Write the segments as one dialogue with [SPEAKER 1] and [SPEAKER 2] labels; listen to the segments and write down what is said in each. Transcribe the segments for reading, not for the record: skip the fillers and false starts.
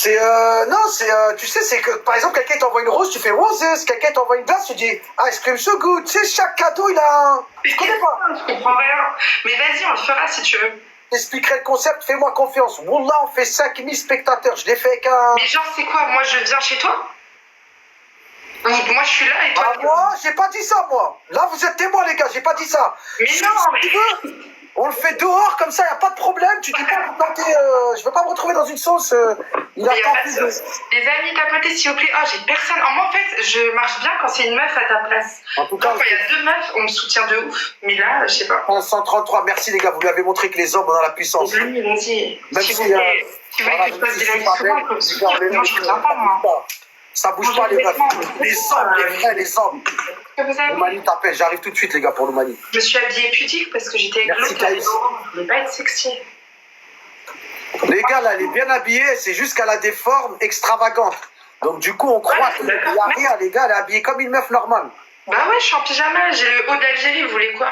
[SPEAKER 1] C'est non, c'est tu sais, c'est que par exemple quelqu'un t'envoie une rose, tu fais roses, quelqu'un t'envoie une glace, tu dis ice cream so good. Tu sais, chaque cadeau il a un... Je connais pas.
[SPEAKER 2] Je comprends rien. Mais vas-y, on le fera si tu veux.
[SPEAKER 1] J'expliquerai le concept, fais-moi confiance. Wallah, on fait 5000 spectateurs, je l'ai fait avec un...
[SPEAKER 2] Mais genre, c'est quoi? Moi, je viens chez toi? Ou moi, je suis là et toi...
[SPEAKER 1] Ah, moi, j'ai pas dit ça, moi. Là, vous êtes témoins, les gars, j'ai pas dit ça.
[SPEAKER 2] Mais
[SPEAKER 1] Si
[SPEAKER 2] non,
[SPEAKER 1] tu veux, on le fait dehors, comme ça, y a pas de problème. Tu dis pas, je veux pas me retrouver dans une sauce. Il a
[SPEAKER 2] mais y a
[SPEAKER 1] pas
[SPEAKER 2] pas
[SPEAKER 1] plus
[SPEAKER 2] de
[SPEAKER 1] de...
[SPEAKER 2] sauce. Les amis, tapotez s'il vous plaît. Oh, j'ai personne. Moi, en fait, je marche bien quand c'est une meuf à ta place.
[SPEAKER 1] En tout cas,
[SPEAKER 2] Quand il y a deux meufs, on me soutient de ouf. Mais là, je sais pas.
[SPEAKER 1] 133, merci les gars, vous lui avez montré que les hommes ont la puissance.
[SPEAKER 2] Les amis, vas-y.
[SPEAKER 1] Même
[SPEAKER 2] S'il
[SPEAKER 1] si,
[SPEAKER 2] vous plaît. Tu veux
[SPEAKER 1] voilà,
[SPEAKER 2] que je fasse des lives
[SPEAKER 1] pas
[SPEAKER 2] souvent
[SPEAKER 1] belle,
[SPEAKER 2] comme
[SPEAKER 1] les
[SPEAKER 2] ça?
[SPEAKER 1] gars,
[SPEAKER 2] Moi, je reviens pas, moi.
[SPEAKER 1] ça bouge pas les meufs. Les hommes, les vrais, les hommes.
[SPEAKER 2] Que vous avez...
[SPEAKER 1] L'Oumani t'appelle, j'arrive tout de suite les gars pour l'Oumani.
[SPEAKER 2] Je me suis habillée pudique parce que j'étais avec
[SPEAKER 1] Merci,
[SPEAKER 2] l'autre.
[SPEAKER 1] Caïs.
[SPEAKER 2] Je voulais pas être sexy.
[SPEAKER 1] Les gars, là, elle est bien habillée, c'est juste qu'elle a des formes extravagantes. Donc du coup, on croit qu'il n'y a rien, les gars, elle est habillée comme une meuf normale.
[SPEAKER 2] Bah ouais, je suis en pyjama, j'ai le haut d'Algérie, vous voulez quoi?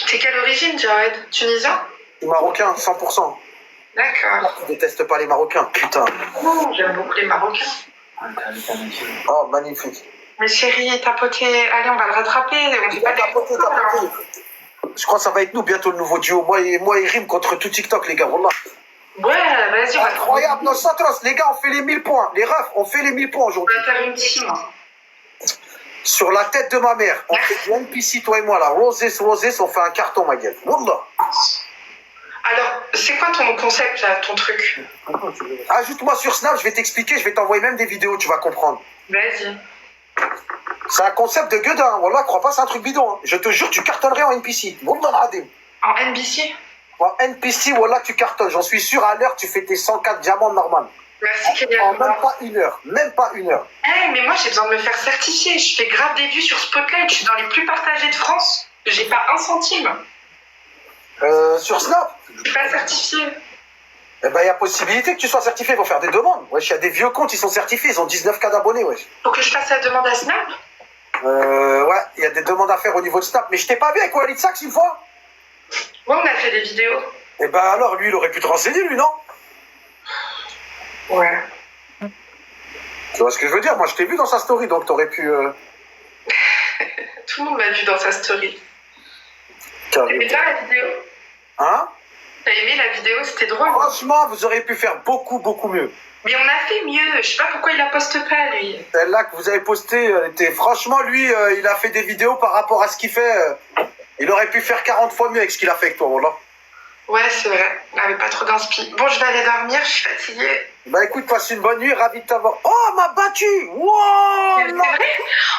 [SPEAKER 2] T'es quelle origine, Jared? Tunisien?
[SPEAKER 1] Marocain, 100%.
[SPEAKER 2] D'accord.
[SPEAKER 1] Je déteste pas les Marocains, putain.
[SPEAKER 2] Non, j'aime beaucoup les Marocains.
[SPEAKER 1] Oh, magnifique.
[SPEAKER 2] Mais chérie, tapoter, allez, on va le rattraper. On dit pas
[SPEAKER 1] Tapoter. Je crois que ça va être nous bientôt le nouveau duo. Moi et Rim contre tout TikTok, les gars, voilà.
[SPEAKER 2] Ouais, vas-y, on va
[SPEAKER 1] Incroyable, nosotros, les gars, on fait les 1000 points. Les refs, on fait les 1000 points aujourd'hui.
[SPEAKER 2] On va faire une team.
[SPEAKER 1] Sur la tête de ma mère, on fait du NPC, toi et moi, là. Roses, on fait un carton, ma gueule. Wallah.
[SPEAKER 2] Alors, c'est quoi ton concept, là, ton truc?
[SPEAKER 1] Ajoute-moi sur Snap, je vais t'expliquer, je vais t'envoyer même des vidéos, tu vas comprendre.
[SPEAKER 2] Vas-y.
[SPEAKER 1] C'est un concept de gueudin, wallah, crois pas, c'est un truc bidon. Hein. Je te jure, tu cartonnerais en NPC. Wallah, Adim.
[SPEAKER 2] En NBC?
[SPEAKER 1] En NPC, wallah, tu cartonnes. J'en suis sûr, à l'heure, tu fais tes 104 diamants normales.
[SPEAKER 2] Merci, Kélian.
[SPEAKER 1] En même pas une heure. Même pas une heure.
[SPEAKER 2] Eh, mais moi, j'ai besoin de me faire certifier. Je fais grave des vues sur Spotlight. Je suis dans les plus partagés de France. J'ai pas un centime.
[SPEAKER 1] Sur Snap,
[SPEAKER 2] Je suis pas certifiée.
[SPEAKER 1] eh ben, il y a possibilité que tu sois certifié. Ils vont faire des demandes. Wesh, il y a des vieux comptes, ils sont certifiés. Ils ont 19K d'abonnés, wesh.
[SPEAKER 2] Faut que je fasse la demande à Snap?
[SPEAKER 1] Ouais, il y a des demandes à faire au niveau de Snap. Mais je t'ai pas vu avec Walid Sachs une fois?
[SPEAKER 2] Ouais, on a fait des vidéos.
[SPEAKER 1] Eh ben alors, lui, il aurait pu te renseigner, lui, non?
[SPEAKER 2] Ouais.
[SPEAKER 1] Tu vois ce que je veux dire? Moi, je t'ai vu dans sa story, donc t'aurais pu...
[SPEAKER 2] Tout le monde m'a vu dans sa story. T'as
[SPEAKER 1] carrément.
[SPEAKER 2] aimé bien la vidéo?
[SPEAKER 1] Hein?
[SPEAKER 2] T'as aimé la vidéo? C'était drôle.
[SPEAKER 1] Franchement, vous auriez pu faire beaucoup, beaucoup mieux.
[SPEAKER 2] Mais on a fait mieux. Je sais pas pourquoi il la poste pas, lui.
[SPEAKER 1] Celle-là que vous avez postée, elle était... Franchement, lui, il a fait des vidéos par rapport à ce qu'il fait. Il aurait pu faire 40 fois mieux avec ce qu'il a fait avec toi, voilà.
[SPEAKER 2] Ouais, c'est vrai. Il avait pas trop d'inspi. Bon, je vais aller dormir. Je suis fatiguée.
[SPEAKER 1] Bah écoute, passe une bonne nuit, ravi de t'avoir. Oh, elle m'a battu! Wow!
[SPEAKER 2] C'est vrai?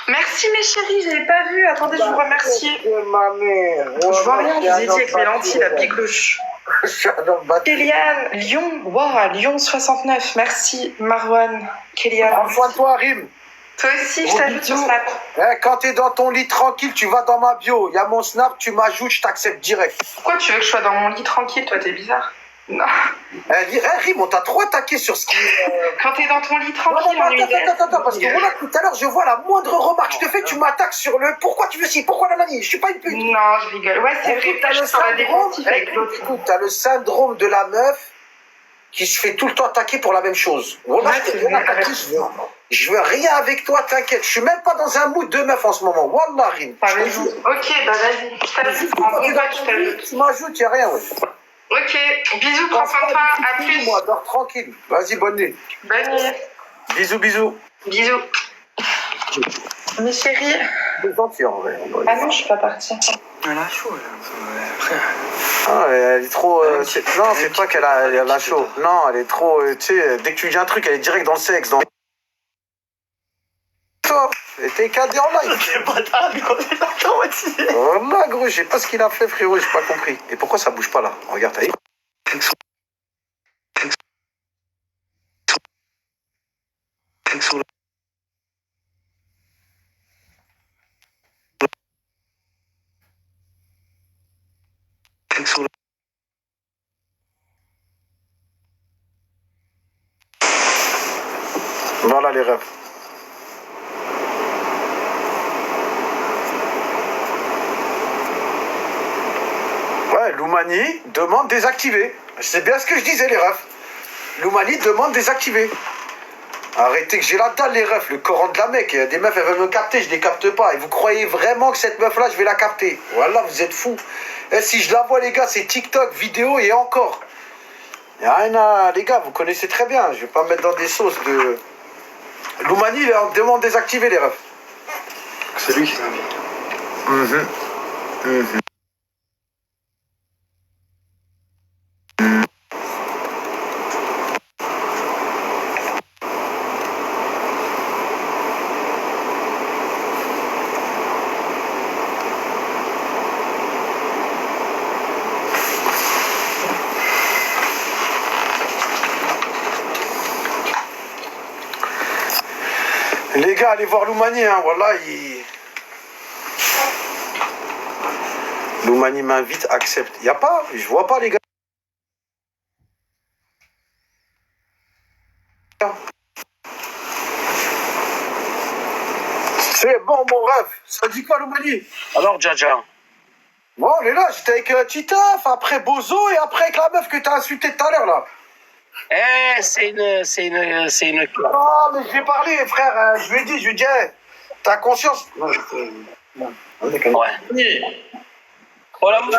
[SPEAKER 2] Merci, mes chéris. J'avais pas vu. Attendez, je vous remercie.
[SPEAKER 1] Ma mère.
[SPEAKER 2] Je vois rien. Je vous ai dit avec mes lentilles, la biglouche.
[SPEAKER 1] Je suis un homme battu.
[SPEAKER 2] Kélian, Lyon. Wow, Lyon 69. Merci, Marwan. Kélian.
[SPEAKER 1] Prends soin de toi, Rim.
[SPEAKER 2] Toi aussi, je t'ajoute sur Snap.
[SPEAKER 1] Quand t'es dans ton lit tranquille, tu vas dans ma bio. Il y a mon Snap, tu m'ajoutes, je t'accepte direct.
[SPEAKER 2] Pourquoi tu veux que je sois dans mon lit tranquille? Toi, t'es bizarre. Non.
[SPEAKER 1] Rim, on t'a trop attaqué sur ce qui est...
[SPEAKER 2] Quand t'es dans ton lit
[SPEAKER 1] Non,
[SPEAKER 2] tranquille,
[SPEAKER 1] non,
[SPEAKER 2] en hiver.
[SPEAKER 1] attends, parce que voilà, tout à l'heure, je vois la moindre remarque que je te fais, tu m'attaques sur le pourquoi tu veux ci, pourquoi la manie, je suis pas une pute.
[SPEAKER 2] Non, je rigole. Ouais, c'est vrai.
[SPEAKER 1] T'as
[SPEAKER 2] Là, je
[SPEAKER 1] le
[SPEAKER 2] suis sur la
[SPEAKER 1] syndrome,
[SPEAKER 2] défensive avec l'autre.
[SPEAKER 1] écoute, t'as le syndrome de la meuf qui se fait tout le temps attaquer pour la même chose. Voilà,
[SPEAKER 2] Ouais,
[SPEAKER 1] je t'ai
[SPEAKER 2] c'est
[SPEAKER 1] rien
[SPEAKER 2] vrai.
[SPEAKER 1] attaqué, je veux rien avec toi, t'inquiète, je suis même pas dans un mood de meuf en ce moment. Wallah, Rim.
[SPEAKER 2] T'as raison. Ok, bah vas-y. Je t'ajoute. En bon pote, je t'ajoute.
[SPEAKER 1] Tu m'ajoutes, y'a rien, ouais.
[SPEAKER 2] Ok, bisous, prends soin de toi. À plus.
[SPEAKER 1] Moi, dors tranquille. Vas-y, bonne nuit.
[SPEAKER 2] Bonne nuit.
[SPEAKER 1] Bisous, bisous.
[SPEAKER 2] Bisous. Mes chéris.
[SPEAKER 1] C'est gentil, en vrai.
[SPEAKER 2] Ah non, je suis pas partie.
[SPEAKER 3] Elle a chaud, là. Après.
[SPEAKER 1] Ah, elle est trop. Non, c'est pas qu'elle a chaud. Non, elle est trop. Tu sais, dès que tu dis un truc, elle est direct dans le sexe. Dans... Toi, t'es cadé en live.
[SPEAKER 3] C'est pas tard, mais quand c'est partant, aussi.
[SPEAKER 1] Oh là, gros, je sais pas ce qu'il a fait, frérot, j'ai pas compris. Et pourquoi ça bouge pas là? Regarde, t'as vu? Voilà les rêves. Ouais, Loumani demande désactiver. C'est bien ce que je disais, les refs. Loumani demande désactiver. Arrêtez que j'ai la dalle les refs, le Coran de la mec. Des meufs elles veulent me capter, je les capte pas. Et vous croyez vraiment que cette meuf là je vais la capter? Voilà, vous êtes fous. Et si je la vois les gars, c'est TikTok, vidéo et encore. Y'a rien à... Les gars, vous connaissez très bien, je vais pas me mettre dans des sauces de... Loumani il demande désactiver les refs.
[SPEAKER 3] C'est lui qui s'invite.
[SPEAKER 1] Les gars, allez voir Loumani, hein, voilà, Loumani m'invite, accepte. Y a pas, je vois pas les gars. C'est bon mon rêve, ça dit quoi Loumani?
[SPEAKER 4] Alors, Djadja.
[SPEAKER 1] Bon, on est là, j'étais avec Titaf, après Bozo et après avec la meuf que t'as insultée tout à l'heure là.
[SPEAKER 4] C'est une...
[SPEAKER 1] Ah, mais je lui ai parlé, frère, je lui ai dit, hey, t'as conscience?
[SPEAKER 4] Ouais.
[SPEAKER 2] Oui.
[SPEAKER 4] Oh, la mouche.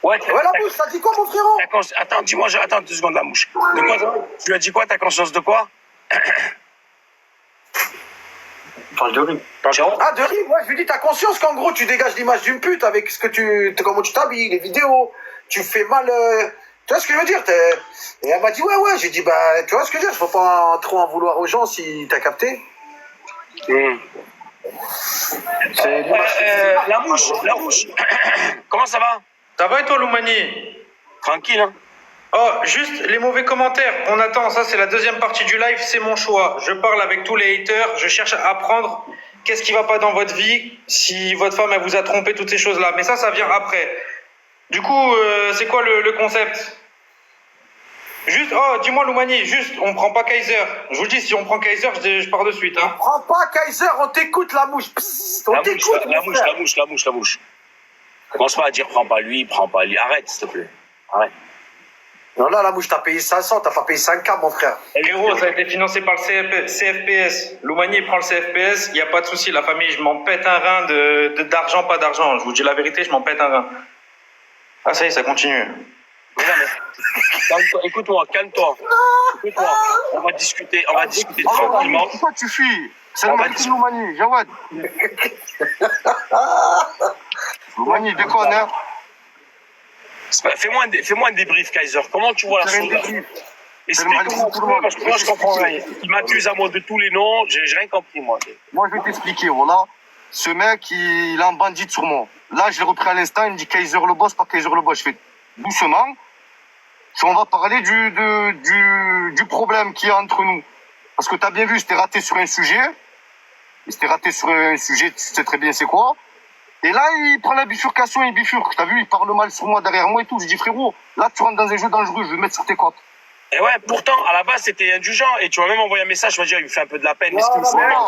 [SPEAKER 4] Ouais,
[SPEAKER 1] Ouais, la mouche, ça dit quoi mon frérot?
[SPEAKER 4] Attends, dis-moi, attends 2 secondes, la mouche. De quoi, tu lui as dit quoi? T'as conscience de quoi?
[SPEAKER 3] Parle de rime.
[SPEAKER 1] Ah, de rire, moi je lui dis, t'as conscience qu'en gros tu dégages l'image d'une pute avec ce que comment tu t'habilles, les vidéos, tu fais mal. Tu vois ce que je veux dire? Et elle m'a dit, ouais, j'ai dit, bah, tu vois ce que je veux dire? Faut pas trop en vouloir aux gens si t'as capté.
[SPEAKER 4] La mouche. Comment ça va?
[SPEAKER 5] Ça va et toi, Loumani?
[SPEAKER 4] Tranquille, hein?
[SPEAKER 5] Oh, juste les mauvais commentaires. On attend, ça c'est la deuxième partie du live, c'est mon choix. Je parle avec tous les haters, je cherche à apprendre qu'est-ce qui va pas dans votre vie, si votre femme elle vous a trompé, toutes ces choses-là. Mais ça vient après. Du coup, c'est quoi le concept? Juste, oh, dis-moi Loumani, juste, on prend pas Kaiser. Je vous le dis, si on prend Kaiser, je pars de suite. Hein.
[SPEAKER 1] Prends pas Kaiser, on t'écoute la mouche. Psst, on t'écoute.
[SPEAKER 4] La mouche. Commence pas à dire prends pas lui. Arrête, s'il te plaît. Arrête.
[SPEAKER 1] Non, là, la mouche, t'as payé 500, t'as pas payé 5K, mon frère.
[SPEAKER 5] Héros, ça a été financé par le CFPS. Loumani il prend le CFPS, il n'y a pas de souci. La famille, je m'en pète un rein d'argent, pas d'argent. Je vous dis la vérité, je m'en pète un rein. Ah, ça y est, ça continue.
[SPEAKER 4] Écoute-moi, calme-toi. On va discuter tranquillement.
[SPEAKER 3] Pourquoi tu fuis? C'est le mari de Loumani, Jawad. Loumani, déconne, hein.
[SPEAKER 4] Fais-moi un débrief, Kaiser. Comment tu vois la chose? Explique-moi, parce que moi, je comprends rien. Il m'accuse à moi de tous les noms, j'ai rien compris, moi.
[SPEAKER 3] Moi, je vais t'expliquer, voilà. Ce mec, il a un bandit sur moi. Là, je l'ai repris à l'instant, il me dit Kaiser le boss, pas Kaiser le boss. Je fais doucement. On va parler du problème qu'il y a entre nous. Parce que tu as bien vu, j'étais raté sur un sujet. Tu sais très bien c'est quoi. Et là, il prend la bifurcation, il bifurque. T'as vu, il parle mal sur moi, derrière moi et tout. Je dis, frérot, là, tu rentres dans un jeu dangereux, je vais le mettre sur tes côtes.
[SPEAKER 4] Et ouais, pourtant, à la base, c'était indulgent. Et tu m'as même envoyé un message, tu vas dire, il me fait un peu de la peine.
[SPEAKER 1] Non,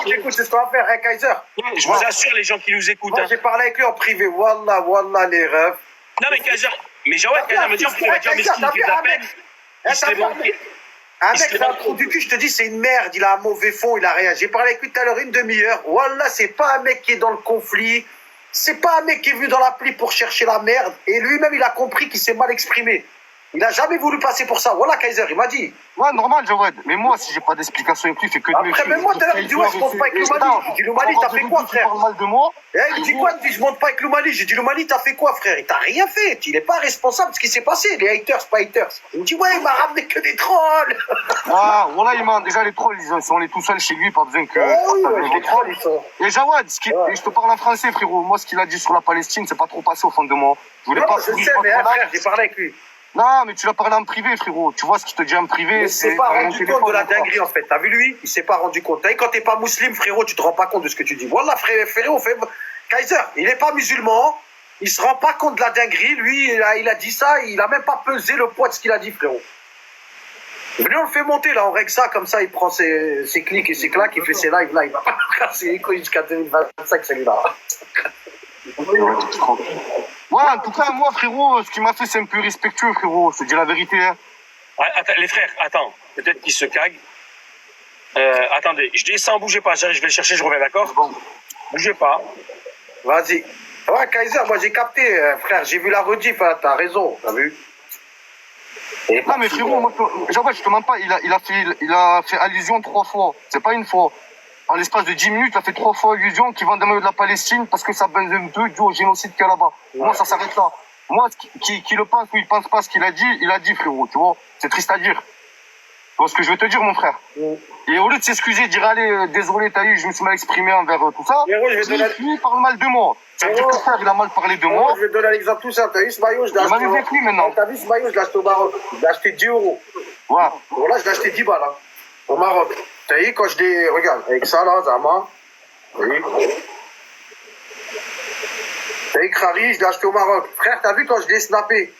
[SPEAKER 1] écoute, c'est ce qu'on va faire, hein, Kaiser.
[SPEAKER 4] Je vous assure, les gens qui nous écoutent.
[SPEAKER 1] Moi, j'ai parlé avec lui en privé. Wallah, les refs.
[SPEAKER 4] Non, mais Kaiser, Jawad me dit, il va dire, mais ce qui me fait de la peine, il se l'est manqué.
[SPEAKER 1] Un mec, c'est un trou du cul, je te dis, c'est une merde, il a un mauvais fond, il a rien. J'ai parlé avec lui tout à l'heure, une demi-heure. Wallah, c'est pas un mec qui est dans le conflit. C'est pas un mec qui est venu dans l'appli pour chercher la merde. Et lui-même, il a compris qu'il s'est mal exprimé. Il a jamais voulu passer pour ça. Voilà, Kaiser, il m'a dit.
[SPEAKER 3] Ouais, normal, Jawad. Mais moi, si j'ai pas d'explication avec lui, c'est que de
[SPEAKER 1] après, même moi, tout à l'heure, il dit, ouais, je monte pas avec Loumani. J'ai dit, Loumani, t'as fait quoi, frère?
[SPEAKER 3] Il parle mal de moi.
[SPEAKER 1] Et il dit quoi? Il dit, je monte pas avec Loumani. J'ai dit, Loumani, t'as fait quoi, frère? Il t'a rien fait. Il est pas responsable de ce qui s'est passé. Les haters, pas haters. Il me dit, ouais, il m'a ramené que des trolls.
[SPEAKER 3] Ah, voilà, déjà, les trolls, ils sont tout seuls chez lui, pas besoin que.
[SPEAKER 1] Les trolls, ils sont.
[SPEAKER 3] Et Jawad, je te parle en français, frérot. Moi, ce qu'il a dit sur la Palestine, c'est pas trop passé au fond de moi. Je voulais pas.
[SPEAKER 1] Je sais, mais frère, j'ai parlé avec lui.
[SPEAKER 3] Non, mais tu l'as parlé en privé, frérot. Tu vois ce qu'il te dit en privé.
[SPEAKER 1] Il s'est pas rendu compte de la dinguerie, en fait. T'as vu, lui? Il s'est pas rendu compte. Quand t'es pas musulman, frérot, tu te rends pas compte de ce que tu dis. Voilà, frérot, Kaiser, il est pas musulman. Il se rend pas compte de la dinguerie. Lui, il a dit ça. Il a même pas pesé le poids de ce qu'il a dit, frérot. Lui, on le fait monter, là. On règle ça, comme ça, il prend ses clics et ses claques, il fait ses lives, là. Il va pas casser les couilles jusqu'à 2025, celui-là.
[SPEAKER 3] Ouais, en tout cas, moi, frérot, ce qu'il m'a fait, c'est un peu irrespectueux, frérot. Je te dis la vérité. Hein.
[SPEAKER 4] Attends, les frères, attends. Peut-être qu'ils se caguent. Attendez, je descends, bougez pas. Je vais le chercher, je reviens, d'accord? Bougez pas.
[SPEAKER 1] Vas-y. Ouais, Kaiser, moi j'ai capté, frère. J'ai vu la rediff, hein, t'as raison, t'as vu?
[SPEAKER 3] Non, mais frérot, moi, je te mens pas, il a fait allusion 3 fois. C'est pas une fois. En l'espace de 10 minutes, il a fait 3 fois allusion qui vend des maillots de la Palestine parce que ça baigne un peu du au génocide qu'il y a là-bas. Ouais. Moi, ça s'arrête là. Moi, qui le pense ou il pense pas ce qu'il a dit, frérot, tu vois. C'est triste à dire. Tu vois ce que je veux te dire, mon frère? Et au lieu de s'excuser, dire, allez, désolé, t'as eu, je me suis mal exprimé envers tout ça, lui, il parle mal de moi. Ça veut dire que frère, il a mal parlé de moi.
[SPEAKER 1] Je vais te donner l'exemple tout simple. T'as vu ce maillot, je l'ai acheté. T'as vu ce maillot, je l'ai acheté au Maroc. Je l'ai acheté 10 euros.
[SPEAKER 3] Ouais.
[SPEAKER 1] Voilà, je l'ai acheté 10 balles, hein, au Maroc. T'as vu, quand je l'ai, regarde, avec ça, là, Zama. T'as vu? T'as vu, Krari, je l'ai acheté au Maroc. Frère, t'as vu quand je l'ai snappé?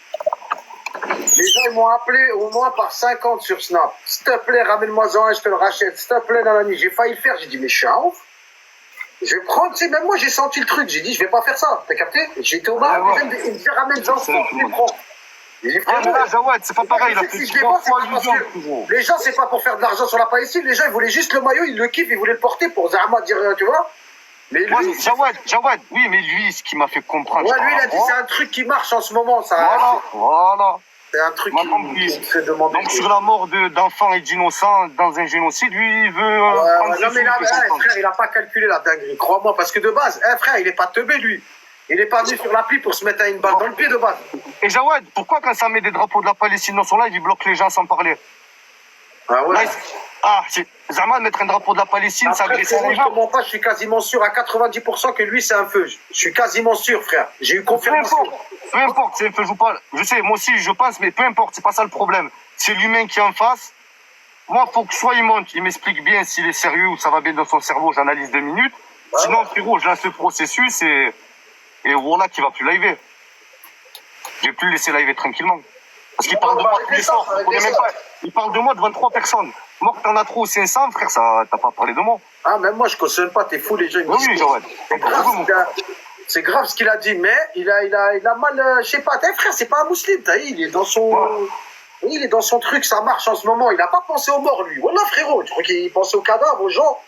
[SPEAKER 1] Les gens, ils m'ont appelé au moins par 50 sur Snap. S'il te plaît, ramène-moi-en un, je te le rachète. S'il te plaît, nanani. J'ai failli le faire. J'ai dit, mais je suis un ouf. Je vais prendre, tu sais, même moi, j'ai senti le truc. J'ai dit, je vais pas faire ça. T'as capté? J'étais au bar, il me dit, ramène-en, je les prends.
[SPEAKER 3] Ah, mais là, Jawad, c'est pas pareil.
[SPEAKER 1] Les gens, c'est pas pour faire de l'argent sur la Palestine. Les gens, ils voulaient juste le maillot, ils le kiffent, ils voulaient le porter pour Zahma dire, tu vois? Mais lui,
[SPEAKER 3] Jawad, oui, mais lui, ce qui m'a fait comprendre.
[SPEAKER 1] Ouais, lui, il a dit, c'est un truc qui marche en ce moment, ça.
[SPEAKER 3] Voilà.
[SPEAKER 1] C'est un truc qui fait demander.
[SPEAKER 3] Donc, sur la mort d'enfants et d'innocents dans un génocide, lui, il veut.
[SPEAKER 1] Non, mais là, frère, il a pas calculé la dinguerie, crois-moi, parce que de base, frère, il est pas teubé, lui. Il est pas venu sur l'appli pour se mettre une balle dans le pied de base.
[SPEAKER 3] Et Jawad, pourquoi quand ça met des drapeaux de la Palestine dans son live, il bloque les gens sans parler?
[SPEAKER 1] Ah ouais.
[SPEAKER 3] Zama, mettre un drapeau de la Palestine, ça agresse les gens.
[SPEAKER 1] Je suis quasiment sûr à 90% que lui, c'est un feu. Je suis quasiment sûr, frère. J'ai eu confirmation.
[SPEAKER 3] Peu importe, c'est un feu ou pas. Je sais, moi aussi, je pense, mais peu importe, c'est pas ça le problème. C'est l'humain qui est en face. Moi, faut que soit il monte, il m'explique bien s'il est sérieux ou ça va bien dans son cerveau, j'analyse 2 minutes. Sinon, frérot, je lance le processus et voilà qu'il va plus liver. Je vais plus le laisser liver tranquillement. Parce qu'il parle de moi tous les soirs, vous connaissez même pas. Il parle de moi devant 3 personnes. Moi, que t'en as trop 500, frère, ça, t'as pas parlé de moi.
[SPEAKER 1] Ah, même moi, je cautionne pas, t'es fou, les gens.
[SPEAKER 3] Oui, Jawad.
[SPEAKER 1] C'est grave ce qu'il a dit, mais il a mal, je sais pas, frère, c'est pas un musulman, t'as vu, il est dans son truc, ça marche en ce moment, il a pas pensé aux morts, lui. Voilà, frérot, tu crois qu'il pensait aux cadavres, aux gens?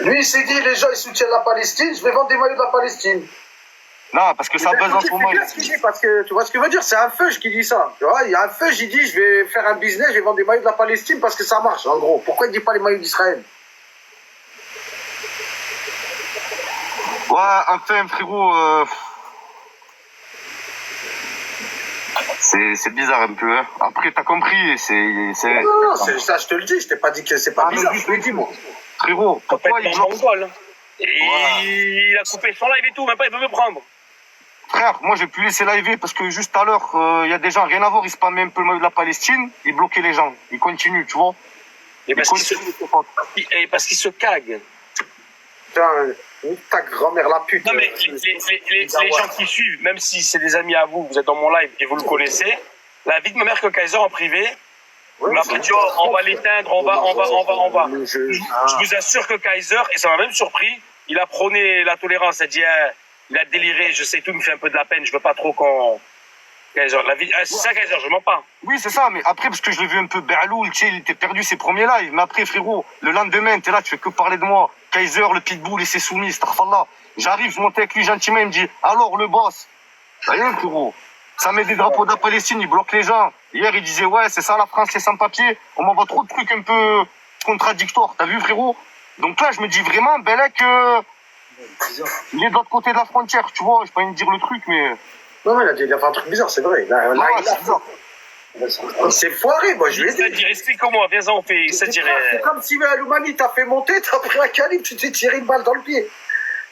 [SPEAKER 1] Lui, il s'est dit, les gens, ils soutiennent la Palestine, je vais vendre des maillots de la Palestine.
[SPEAKER 3] Non, parce que ça buzz en ce moment.
[SPEAKER 1] Parce que, tu vois ce que je veux dire, c'est un feu qui dit ça. Tu vois, il y a un feu, j'ai dit, je vais faire un business, je vais vendre des maillots de la Palestine parce que ça marche, en gros. Pourquoi il dit pas les maillots d'Israël?
[SPEAKER 3] Ouais, enfin, frérot, c'est bizarre un peu, hein. Après, t'as compris,
[SPEAKER 1] Non, ça, je te le dis, je t'ai pas dit que c'est pas bizarre, je te le dis, moi.
[SPEAKER 3] Frérot, pourquoi il bloque?
[SPEAKER 4] Il a coupé son live et tout, même pas il veut me prendre.
[SPEAKER 3] Frère, moi, j'ai pu laisser live parce que juste à l'heure, il y a des gens, rien à voir, ils spammaient un peu le maillot de la Palestine, ils bloquaient les gens, ils continuent, tu vois.
[SPEAKER 4] Et parce qu'il se cague.
[SPEAKER 1] Putain, ta grand-mère la pute.
[SPEAKER 4] Non, mais les gens qui suivent, même si c'est des amis à vous, vous êtes dans mon live et vous le connaissez, la vie de ma mère que Kaiser en privé, il m'a dit, oh, on va l'éteindre, on va. Je vous assure que Kaiser, et ça m'a même surpris, il a prôné la tolérance, il a dit, il a déliré, je sais tout, il me fait un peu de la peine, je veux pas trop qu'on... Kaiser, c'est ça Kaiser, je mens pas.
[SPEAKER 3] Oui, c'est ça, mais après, parce que je l'ai vu un peu Berloul, tu sais, il était perdu ses premiers lives, mais après, frérot, le lendemain, t'es là, tu fais que parler de moi. Kaiser, le pitbull, il s'est soumis, starfallah. J'arrive, je monte avec lui gentiment, il me dit, alors le boss. Rien, frérot. Ça met des drapeaux de la Palestine, il bloque les gens. Hier, il disait, ouais, c'est ça la France, les sans-papiers. On m'envoie trop de trucs un peu contradictoires. T'as vu, frérot? Donc là, je me dis vraiment, ben là, que il est de l'autre côté de la frontière, tu vois. Je peux pas me dire le truc, mais...
[SPEAKER 1] Non, mais il a fait un truc bizarre, c'est vrai. C'est foiré, moi, je lui ai dit.
[SPEAKER 4] Explique-moi, viens-en, on fait...
[SPEAKER 1] C'est comme si Aloumani t'a fait monter, t'as pris un calibre, tu t'es tiré une balle dans le pied.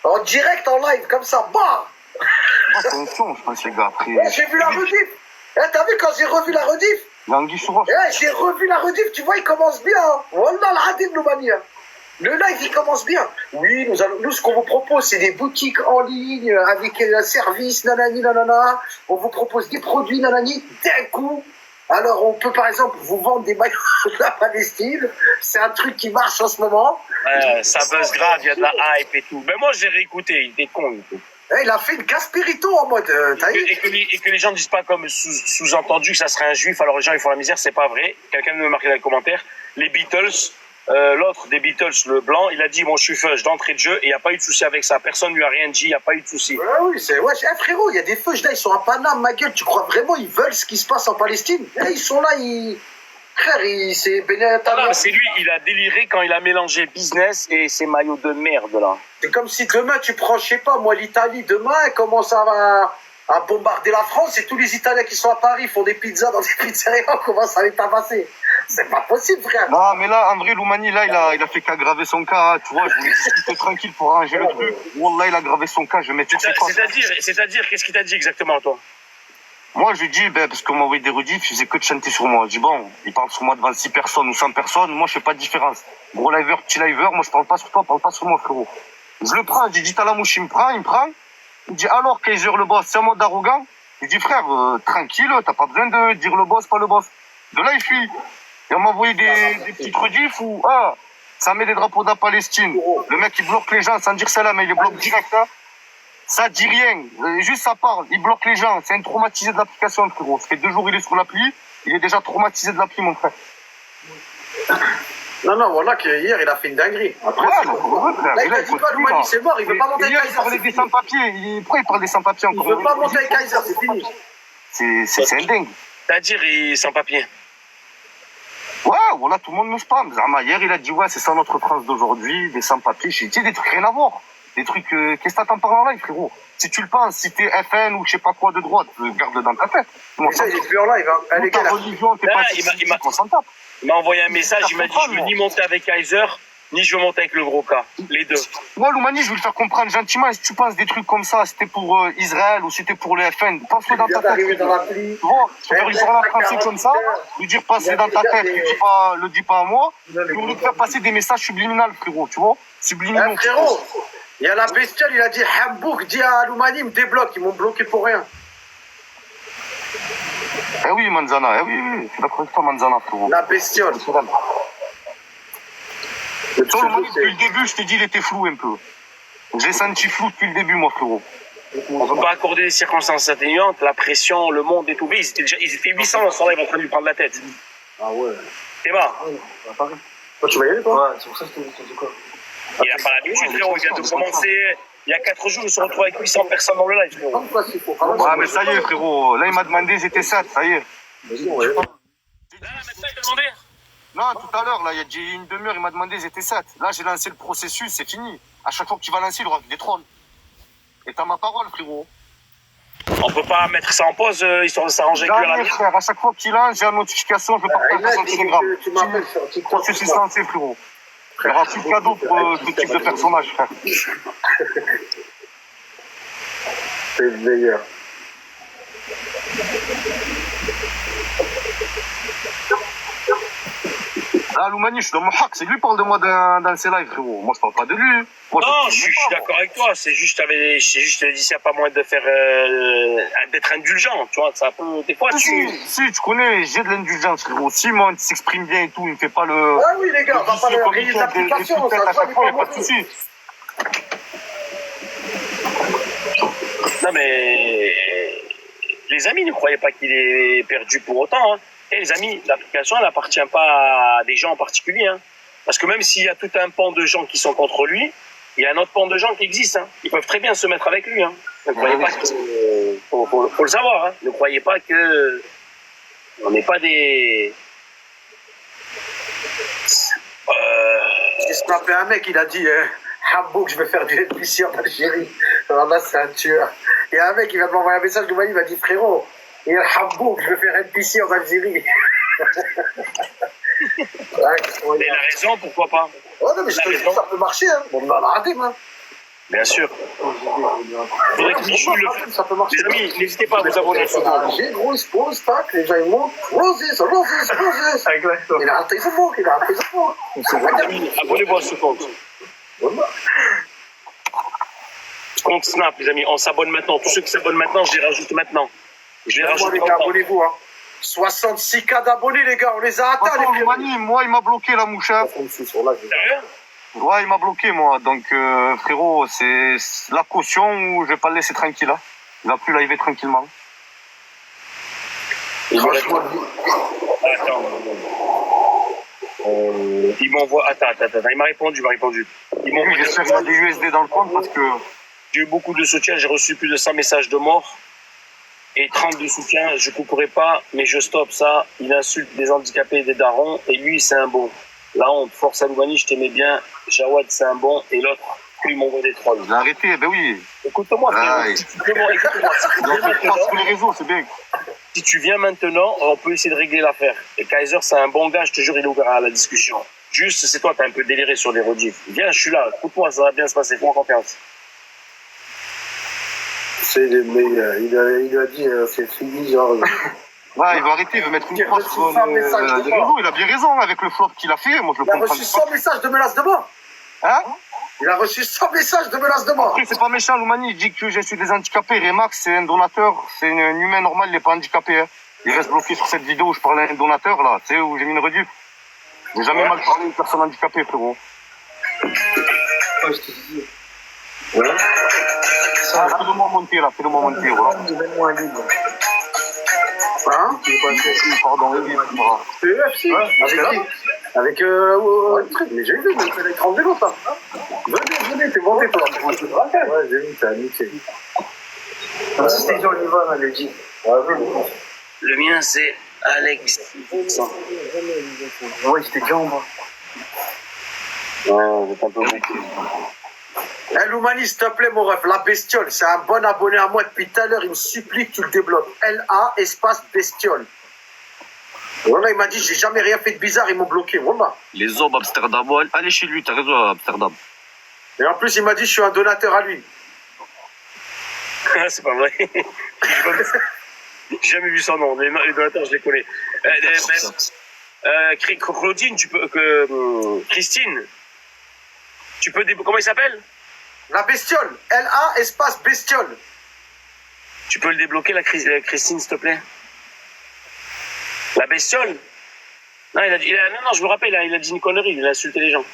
[SPEAKER 1] En direct, en live, comme ça, bah.
[SPEAKER 3] C'est un son, je pense, les gars. Après...
[SPEAKER 1] J'ai vu la rediff. T'as vu quand j'ai revu la rediff? J'ai revu la rediff, tu vois, il commence bien. Wallah, l'Adim, Loumani. Le live, il commence bien. Oui, nous, ce qu'on vous propose, c'est des boutiques en ligne avec un service, nanani, nanana. On vous propose des produits, nanani, d'un coup. Alors, on peut, par exemple, vous vendre des maillots de la Palestine. C'est un truc qui marche en ce moment.
[SPEAKER 4] Ça buzz grave, il y a de la hype et tout. Mais moi, j'ai réécouté, il était con.
[SPEAKER 1] Il a fait une Gaspirito en mode.
[SPEAKER 4] Et que les gens ne disent pas comme sous-entendu que ça serait un juif, alors les gens ils font la misère, c'est pas vrai. Quelqu'un me marquait dans les commentaires, les Beatles, l'autre des Beatles, le blanc, il a dit bon, je suis feuge d'entrée de jeu et il n'y a pas eu de souci avec ça. Personne ne lui a rien dit, il n'y a pas eu de souci.
[SPEAKER 1] Ouais, oui, c'est. Ouais, frérot, il y a des feuges là, ils sont à Paname, ma gueule. Tu crois vraiment ils veulent ce qui se passe en Palestine? Ils sont là, ils. Frère, c'est
[SPEAKER 4] Ah, c'est lui, il a déliré quand il a mélangé business et ses maillots de merde là.
[SPEAKER 1] C'est comme si demain tu prends, je sais pas, moi l'Italie, demain elle commence à bombarder la France et tous les Italiens qui sont à Paris font des pizzas dans des pizzerias, on commence à les tabasser. C'est pas possible, frère.
[SPEAKER 3] Non, mais là, en vrai, Loumani, là, il a fait qu'aggraver son cas. Hein, tu vois, je voulais discuter tranquille pour arranger le truc. Wallah, il a aggravé son cas, je vais mettre sur ses corps.
[SPEAKER 4] C'est-à-dire, qu'est-ce qu'il t'a dit exactement, toi?
[SPEAKER 3] Moi, je lui dis, parce qu'on m'a envoyé des rediffs, il faisait que de chanter sur moi. Je dis, bon, il parle sur moi devant 6 personnes ou 100 personnes, moi, je fais pas de différence. Gros liver, petit liver, moi, je parle pas sur toi, parle pas sur moi, frérot. Je le prends, je dis, t'as la mouche, il me prend. Il me dit, alors, Kaiser le boss, c'est un mode arrogant. Je dis, frère, tranquille, t'as pas besoin de dire le boss, pas le boss. De là, il fuit. Et on m'a envoyé des petites rediffs où, ça met des drapeaux de la Palestine. Le mec, il bloque les gens sans dire ça là, mais il les bloque direct, là. Ça dit rien, juste ça parle, il bloque les gens, c'est un traumatisé de l'application, frérot. Ça fait 2 jours il est sur l'appli, il est déjà traumatisé de l'appli, mon frère.
[SPEAKER 1] Non, voilà qu'hier il a fait une dinguerie. Après,
[SPEAKER 3] ouais, frère.
[SPEAKER 1] Là, il a dit quoi, Loumani, c'est mort, il veut pas monter avec Kaiser.
[SPEAKER 3] Il parlait des sans-papiers, pourquoi il parle des sans-papiers encore?
[SPEAKER 1] Il veut pas monter avec Kaiser, c'est fini.
[SPEAKER 3] C'est un dingue.
[SPEAKER 4] C'est-à-dire, il est sans papier.
[SPEAKER 3] Ouais, voilà, tout le monde me spam. Zama, hier, il a dit, ouais, c'est ça notre France d'aujourd'hui, des sans-papiers. J'ai dit, des trucs rien à voir. Des trucs, qu'est-ce que t'attends par en live, frérot? Si tu le penses, si t'es FN ou je sais pas quoi de droite, garde dans ta tête.
[SPEAKER 1] Moi, ça, il est plus en live, hein. Allez,
[SPEAKER 3] ta religion, t'es pas
[SPEAKER 4] il m'a envoyé un message, il m'a dit, je veux ni monter avec Kaiser, ni je veux monter avec le gros cas. Les deux.
[SPEAKER 3] Moi, Loumani, je vais le faire comprendre gentiment. Si tu penses des trucs comme ça, c'était pour Israël ou c'était pour les FN, pense-le dans ta tête. Tu vois, tu peux faire une parole en français comme ça, lui dire passer dans ta tête, le dis pas à moi, pour lui faire passer des messages subliminaux, frérot, tu vois? Subliminaux.
[SPEAKER 1] Frérot, il y a la bestiole, il a dit Hambouk, dis à Loumani, me débloque, ils m'ont bloqué pour rien.
[SPEAKER 3] Eh oui, Manzana, oui, je suis d'accord avec toi, Manzana, frérot.
[SPEAKER 1] La bestiole.
[SPEAKER 3] Depuis le début, je t'ai dit, il était flou un peu. J'ai senti flou depuis le début, moi, frérot.
[SPEAKER 4] On ne peut pas accorder des circonstances atténuantes, la pression, le monde est ouvert. Ils étaient 800 dans son live en train de lui prendre la tête.
[SPEAKER 1] Ah ouais.
[SPEAKER 4] C'est mort.
[SPEAKER 1] Toi, tu vas y aller, toi? Ouais, c'est pour ça que je te dis quoi.
[SPEAKER 4] Il n'a pas l'habitude, frérot. Il vient de commencer. Il y a 4 jours, je me suis retrouvé avec 800 personnes dans le live, frérot.
[SPEAKER 3] Ah, mais ça y est, frérot. Là, il m'a demandé, ils étaient 7, ça y est.
[SPEAKER 4] Là, maintenant, il t'a demandé?
[SPEAKER 3] Non, tout à l'heure, là, il y a une demi-heure, il m'a demandé, ils étaient 7. Là, j'ai lancé le processus, c'est fini. À chaque fois que tu vas lancer, il aura des trolls. Et t'as ma parole, frérot.
[SPEAKER 4] On peut pas mettre ça en pause, histoire de s'arranger avec lui.
[SPEAKER 3] Frère, à chaque fois qu'il lance, j'ai une notification, je le partage sur Telegram.
[SPEAKER 1] Tu m'appelles sur TikTok.
[SPEAKER 3] Processus lancé, frérot. Il n'y aura plus de cadeau pour ce type de personnage, frère.
[SPEAKER 1] C'est le meilleur.
[SPEAKER 3] Là, Loumani, je suis dans mon hack, c'est lui qui parle de moi dans ses lives, frérot. Moi, je parle pas de lui. Moi,
[SPEAKER 4] non, je suis d'accord avec toi. C'est juste, dit, s'il n'y a pas moyen de faire, d'être indulgent, tu vois, ça peut, des fois,
[SPEAKER 3] Si, tu connais, j'ai de l'indulgence, frérot. Si, moi, il s'exprime bien et tout, il ne fait pas le.
[SPEAKER 1] Ah oui, les gars, on va pas le rayer d'application, ça
[SPEAKER 3] à chaque fois, il n'y a pas de souci.
[SPEAKER 4] Non, mais les amis, ne croyez pas qu'il est perdu pour autant, hein. Et les amis, l'application, elle n'appartient pas à des gens en particulier. Hein. Parce que même s'il y a tout un pan de gens qui sont contre lui, il y a un autre pan de gens qui existent. Hein. Ils peuvent très bien se mettre avec lui. Hein. Ne croyez pas que... faut le savoir. Hein. Ne croyez pas que... On n'est pas des...
[SPEAKER 1] J'ai snappé un mec, il a dit Hambouk, je vais faire du NPC en Algérie. Alors là, c'est un tueur. Il y a un mec qui va m'envoyer un message de moi, il m'a dit frérot, il y a Hambouk, je vais faire NPC en Algérie.
[SPEAKER 4] Et la raison, pourquoi pas?
[SPEAKER 1] Oh non, mais je te dis que ça peut marcher. Hein. Bon, on va rater, hein.
[SPEAKER 4] Bien sûr. Faudrait que Michou le fasse.
[SPEAKER 1] Ça peut marcher.
[SPEAKER 4] Les amis, n'hésitez pas à vous abonner sur
[SPEAKER 1] J'ai gros, il se pose, tac, les gens ils montent. Roses. Il a raté son mot,
[SPEAKER 4] Les amis, abonnez-vous à ce compte. Compte Snap, les amis, on s'abonne maintenant. Tous ceux qui s'abonnent maintenant, je les rajoute maintenant. Je les rajoute
[SPEAKER 1] les gars, abonnez-vous. Hein. 66K d'abonnés, les gars, on les a atteints.
[SPEAKER 3] Attends, Loumani, moi, il m'a bloqué la mouche.
[SPEAKER 4] Sérieux?
[SPEAKER 3] Ouais, il m'a bloqué, moi. Donc, frérot, c'est la caution où je vais pas le laisser tranquille. Hein. Il va plus liver tranquillement.
[SPEAKER 1] Franchement,
[SPEAKER 4] Attends. Il m'envoie. Attends. Il m'a répondu. Il m'envoie.
[SPEAKER 3] Oui, j'espère qu'il a des USD dans le compte parce que.
[SPEAKER 4] J'ai eu beaucoup de soutien. J'ai reçu plus de 100 messages de mort. Et 30 de soutien. Je couperai pas, mais je stoppe ça. Il insulte des handicapés et des darons. Et lui, c'est un bon. La honte. Force à Loumani, je t'aimais bien. Jawad, c'est un bon. Et l'autre, il m'envoie des trolls.
[SPEAKER 3] Il a arrêté, ben oui.
[SPEAKER 4] Écoute-moi, frérot.
[SPEAKER 3] Ah,
[SPEAKER 4] Écoute-moi.
[SPEAKER 3] Sur les réseaux, c'est bien.
[SPEAKER 4] Si tu viens maintenant, on peut essayer de régler l'affaire. Et Kaiser, c'est un bon gars, je te jure, il est ouvert à la discussion. Juste, c'est toi, t'as un peu déliré sur les rediffs. Viens, je suis là, écoute-moi, ça va bien se passer, fais-moi confiance.
[SPEAKER 1] il a dit, c'est fini, genre.
[SPEAKER 3] Ouais, il va arrêter, il veut mettre une croix sur les réseaux. Il a bien raison avec le flop qu'il a fait. Moi, je le
[SPEAKER 1] Il a
[SPEAKER 3] comprends.
[SPEAKER 1] reçu 100 messages de menaces de mort.
[SPEAKER 3] Hein?
[SPEAKER 1] Il a reçu 100 messages de menaces de mort.
[SPEAKER 3] Après, c'est pas méchant, Loumani, il dit que je suis des handicapés. Remax, c'est un donateur, c'est un humain normal, il n'est pas handicapé. Hein. Il reste bloqué sur cette vidéo où je parlais à un donateur, là, tu sais, où j'ai mis une rediff. J'ai jamais mal parlé à une personne handicapée, frérot.
[SPEAKER 1] Ouais, je te dis. Ouais.
[SPEAKER 3] Ah, fais-le-moi monter, là, fais-le-moi monter, voilà.
[SPEAKER 1] Donne-moi un livre. Hein?
[SPEAKER 3] Pardon, oui, voilà.
[SPEAKER 1] C'est UFC. Avec qui? Avec un truc, mais j'ai vu, mais c'est l'écran de vélo, ça. Venez, t'es monté, toi. Ouais, j'ai vu, t'as niqué. C'était Jean Livan, elle dit.
[SPEAKER 4] Le mien, c'est Alex.
[SPEAKER 1] Ouais, c'était Jean, moi.
[SPEAKER 4] Ouais, c'est un peu beaucoup.
[SPEAKER 1] Eh, Loumani, s'il te plaît, mon ref, la bestiole, c'est un bon abonné à moi depuis tout à l'heure, il me supplie que tu le débloques. LA, espace bestiole. Voilà, il m'a dit, j'ai jamais rien fait de bizarre, ils m'ont bloqué, voilà.
[SPEAKER 3] Les hommes Amsterdam, allez chez lui, t'as raison, à Amsterdam.
[SPEAKER 1] Et en plus, il m'a dit, je suis un donateur à lui.
[SPEAKER 4] C'est pas vrai. J'ai jamais vu son nom, les donateurs, je les connais. Claudine, tu peux. Christine, tu peux. Comment il s'appelle?
[SPEAKER 1] La bestiole, LA, espace bestiole.
[SPEAKER 4] Tu peux le débloquer, la Christine, s'il te plaît? La bestiole? Non, non, je me rappelle, il a dit une connerie, il a insulté les gens.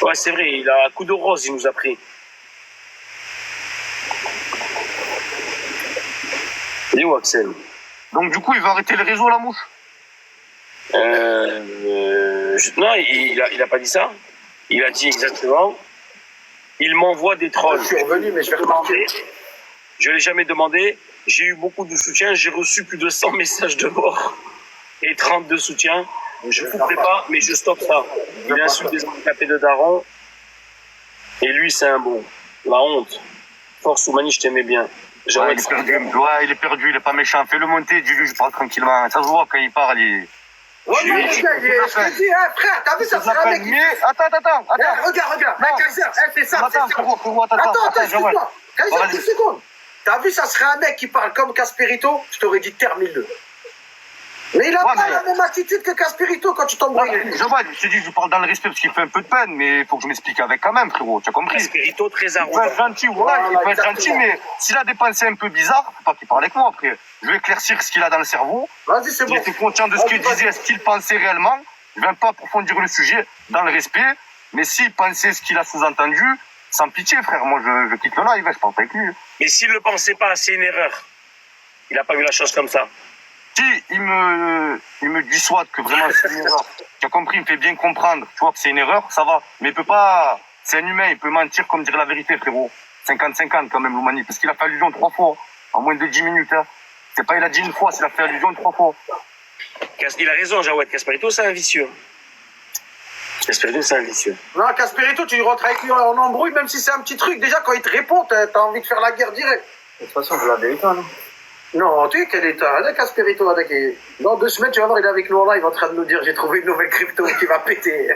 [SPEAKER 4] Ouais, c'est vrai, il a un coup de rose, il nous a pris. Il est où, Axel?
[SPEAKER 3] Donc, du coup, il va arrêter les réseaux, la mouche?
[SPEAKER 4] Non, il a pas dit ça. Il a dit exactement. Il m'envoie des trolls.
[SPEAKER 1] Je suis revenu, mais je vais repartir.
[SPEAKER 4] Je l'ai jamais demandé. J'ai eu beaucoup de soutien. J'ai reçu plus de 100 messages de mort et 30 de soutien. Je ne couperai pas, mais je stoppe ça. Il insulte des handicapés de daron. Et lui, c'est un bon. La honte. Force Loumani, je t'aimais bien.
[SPEAKER 3] Ouais, il est perdu. Ouais, il est perdu, il est pas méchant. Fais-le monter, dis-lui, je parle tranquillement. Ça se voit quand il parle.
[SPEAKER 1] Ouais, mais je te dis, hein, frère, t'as vu ça, c'est un mec.
[SPEAKER 3] Mais, attends.
[SPEAKER 1] Regarde, mec, Kaiser, c'est ça.
[SPEAKER 3] Attends, frérot,
[SPEAKER 1] Attends, excuse-moi. Kaiser, 10 secondes. T'as vu, ça serait un mec qui parle comme Casperito, je t'aurais dit termine-le. Mais il a pas la même attitude que Casperito quand tu t'embrouilles.
[SPEAKER 3] Je vois, je te dis, je parle dans le respect parce qu'il fait un peu de peine, mais il faut que je m'explique avec quand même, frérot, tu as compris?
[SPEAKER 4] Casperito très arrogant.
[SPEAKER 3] Il peut être gentil, il peut être gentil, mais s'il a des pensées un peu bizarres, faut pas qu'il parle avec moi après. Je vais éclaircir ce qu'il a dans le cerveau.
[SPEAKER 1] Vas-y, c'est bon.
[SPEAKER 3] Il était conscient de ce qu'il disait, ce qu'il pensait réellement. Je ne viens pas approfondir le sujet dans le respect, mais s'il pensait ce qu'il a sous-entendu, sans pitié, frère, moi je quitte le live, je parle pas avec lui.
[SPEAKER 4] Mais s'il ne le pensait pas, c'est une erreur. Il n'a pas vu la chose comme ça.
[SPEAKER 3] Si il me dissuade que vraiment c'est une erreur, tu as compris, il me fait bien comprendre, tu vois que c'est une erreur, ça va. Mais il peut pas, c'est un humain, il peut mentir comme dire la vérité, frérot. 50-50 quand même, Loumani, parce qu'il a fait allusion 3 fois, en moins de 10 minutes. Hein. C'est pas il a dit une fois, c'est il a fait allusion 3 fois.
[SPEAKER 4] Il a raison, Jawad. Casperito, c'est un vicieux. Casperito, c'est un vicieux.
[SPEAKER 1] Non, Casperito, tu rentres avec lui en embrouille, même si c'est un petit truc. Déjà, quand il te répond, t'as envie de faire la guerre direct.
[SPEAKER 6] De toute façon, vous l'avez éteint, non?
[SPEAKER 1] Non, tu sais quel état. Là, Casperito, dans 2 semaines, tu vas voir, il est avec nous en live en train de nous dire j'ai trouvé une nouvelle crypto qui va péter.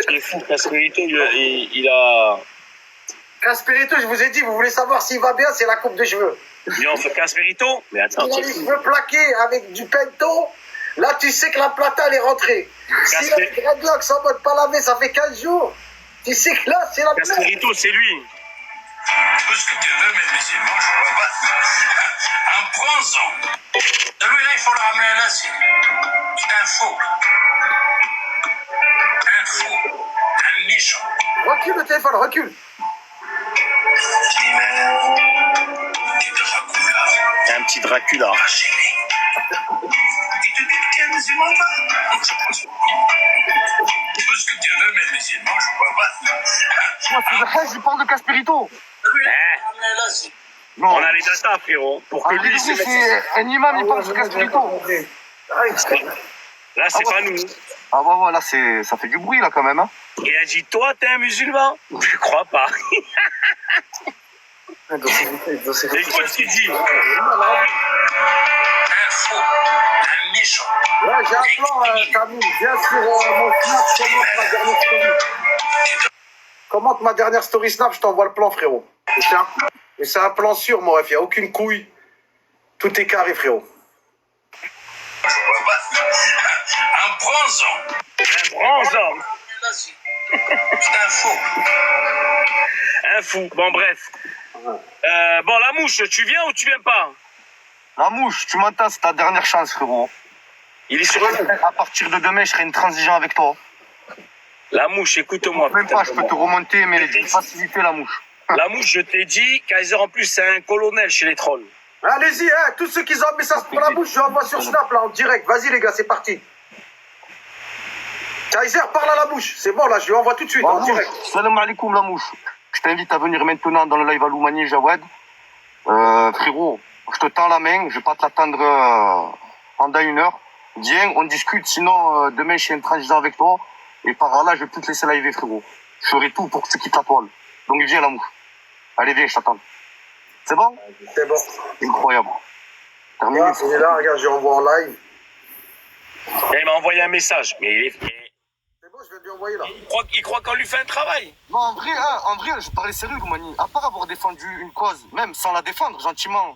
[SPEAKER 4] Il est fou, Casperito, il a.
[SPEAKER 1] Casperito, je vous ai dit, vous voulez savoir s'il va bien, c'est la coupe de cheveux.
[SPEAKER 4] Non, ce Casperito, mais attends.
[SPEAKER 1] Il a les cheveux plaqués avec du pento. Là, tu sais que la plata, elle est rentrée. S'il a les dreadlocks en mode pas lavé, ça fait 15 jours. Tu sais que là, c'est la plata.
[SPEAKER 4] Casperito, c'est lui.
[SPEAKER 7] Tout ce que tu veux, mais musulman, je vois pas. En prends-en. Celui-là, il faut le ramener là, c'est un faux.
[SPEAKER 1] téléphone, recule.
[SPEAKER 4] Un petit Dracula.
[SPEAKER 7] Tout ce que tu veux, mais musulman, je vois pas.
[SPEAKER 3] Moi, c'est le Hajj, je parle de Caspirito.
[SPEAKER 4] Hein?
[SPEAKER 3] Non.
[SPEAKER 4] On a les datas, frérot. Pour que
[SPEAKER 3] Ah,
[SPEAKER 4] lui, il se
[SPEAKER 3] c'est un imam, il parle de Caspirito.
[SPEAKER 4] Là, c'est pas nous.
[SPEAKER 3] Ah, ouais, ouais, là, ça fait du bruit, là, quand même. Hein.
[SPEAKER 4] Il a dit, toi, t'es un musulman? Je crois pas. Et quoi ce qu'il dit?
[SPEAKER 7] Un faux, un méchant.
[SPEAKER 1] Là, j'ai un plan, Camille. Viens sur mon Snap, commente ma dernière story. Commente ma dernière story Snap, je t'envoie le plan, frérot. Et c'est un plan sûr, mon ref. Il n'y a aucune couille. Tout est carré, frérot.
[SPEAKER 7] Je vois pas. Un bronzant.
[SPEAKER 4] Un bronze homme.
[SPEAKER 7] C'est un faux.
[SPEAKER 4] Un fou. Bon, bref. Bon, la mouche, tu viens ou tu viens pas?
[SPEAKER 3] La mouche, tu m'entends, c'est ta dernière chance, frérot.
[SPEAKER 4] Il est sur
[SPEAKER 3] À partir de demain, je serai une transition avec toi.
[SPEAKER 4] La mouche, écoute-moi.
[SPEAKER 3] Même pas, je peux te remonter, mais d'une facilité, la mouche.
[SPEAKER 4] La mouche, je t'ai dit, Kaiser, en plus, c'est un colonel chez les trolls.
[SPEAKER 1] Allez-y, hein, tous ceux qui ont un message pour la bouche, je l'envoie sur Snap, là, en direct. Vas-y, les gars, c'est parti. Kaiser, parle à la bouche. C'est bon, là, je lui envoie tout de suite,
[SPEAKER 3] La
[SPEAKER 1] en
[SPEAKER 3] mouche,
[SPEAKER 1] direct.
[SPEAKER 3] salam alaikum, la mouche. Je t'invite à venir maintenant dans le live à Loumani, Jawed. Frérot, je te tends la main, je vais pas t'attendre pendant 1 heure. Viens, on discute, sinon demain je suis une transition avec toi. Et par là, je vais plus te laisser live, frérot. Je ferai tout pour que tu quittes la toile. Donc viens, la mouche. Allez, viens, je t'attends. C'est bon?
[SPEAKER 1] C'est bon.
[SPEAKER 3] Incroyable. Terminé.
[SPEAKER 1] Là, il est là, regarde, je envoie en live.
[SPEAKER 4] Et il m'a envoyé un message. Mais
[SPEAKER 1] C'est bon, je vais lui envoyer, là.
[SPEAKER 4] il croit qu'on lui fait un travail.
[SPEAKER 3] Non, en vrai, je parlais sérieux, Loumani. À part avoir défendu une cause, même sans la défendre, gentiment,